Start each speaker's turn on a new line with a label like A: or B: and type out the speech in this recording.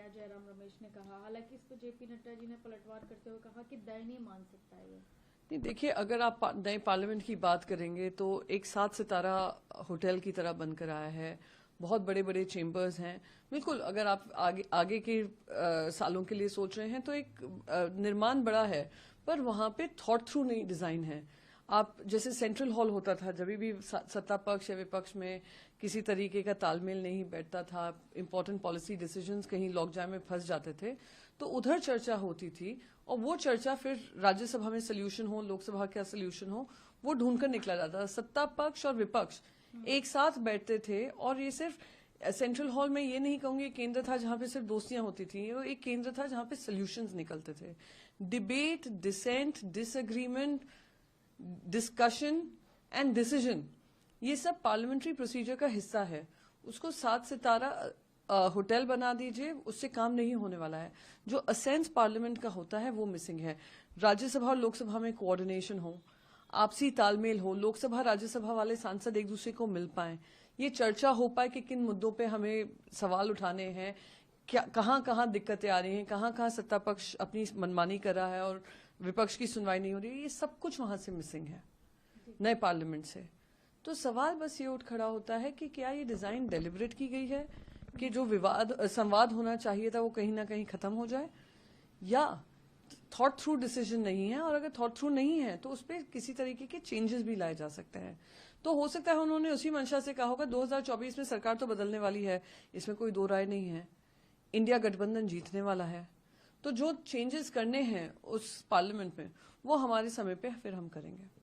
A: जयराम रमेश ने कहा। हालांकि इस पर जेपी नड्डा जी ने पलटवार करते हुए कहा कि दयनीय मानसिकता है ये।
B: नहीं, देखिए, अगर आप नए पार्लियामेंट की बात करेंगे तो एक 7 सितारा होटल की तरह बनकर आया है, बहुत बड़े बड़े चेम्बर्स हैं। बिल्कुल, अगर आप आगे के सालों के लिए सोच रहे हैं तो एक निर्माण बड़ा है, पर वहां पे थॉट थ्रू नहीं डिजाइन है। आप जैसे सेंट्रल हॉल होता था, जब भी सत्ता पक्ष या विपक्ष में किसी तरीके का तालमेल नहीं बैठता था, इंपॉर्टेंट पॉलिसी डिसीजंस कहीं लॉकजाम में फंस जाते थे, तो उधर चर्चा होती थी और वो चर्चा फिर राज्यसभा में सोल्यूशन हो, लोकसभा का सोल्यूशन हो, वो ढूंढकर निकला जाता था। सत्ता पक्ष और विपक्ष एक साथ बैठते थे और ये सिर्फ सेंट्रल हॉल में ये नहीं कहूंगी केंद्र था जहां पे सिर्फ दोस्तियां होती थी, वो एक केंद्र था जहां पे सोल्यूशंस निकलते थे। Debate, dissent, disagreement, discussion and decision, ये सब पार्लियामेंट्री प्रोसीजर का हिस्सा है। उसको 7 सितारा होटल बना दीजिए, उससे काम नहीं होने वाला है। जो असेंस पार्लियामेंट का होता है वो मिसिंग है। राज्यसभा और लोकसभा में कोऑर्डिनेशन हो, आपसी तालमेल हो, लोकसभा राज्यसभा वाले सांसद एक दूसरे को मिल पाए, ये चर्चा हो पाए कि किन मुद्दों पे हमें सवाल उठाने हैं, क्या कहाँ कहाँ दिक्कतें आ रही हैं, कहाँ कहाँ सत्ता पक्ष अपनी मनमानी कर रहा है और विपक्ष की सुनवाई नहीं हो रही है, ये सब कुछ वहां से मिसिंग है नए पार्लियामेंट से। तो सवाल बस ये उठ खड़ा होता है कि क्या ये डिजाइन डेलिबरेट की गई है कि जो संवाद होना चाहिए था वो कहीं ना कहीं खत्म हो जाए, या थॉट थ्रू डिसीजन नहीं है। और अगर थॉट थ्रू नहीं है तो उस पर किसी तरीके के चेंजेस भी लाए जा सकते हैं। तो हो सकता है उन्होंने उसी मंशा से कहा होगा 2024 में सरकार तो बदलने वाली है, इसमें कोई दो राय नहीं है, इंडिया गठबंधन जीतने वाला है, तो जो चेंजेस करने हैं उस पार्लियामेंट में वो हमारे समय पे फिर हम करेंगे।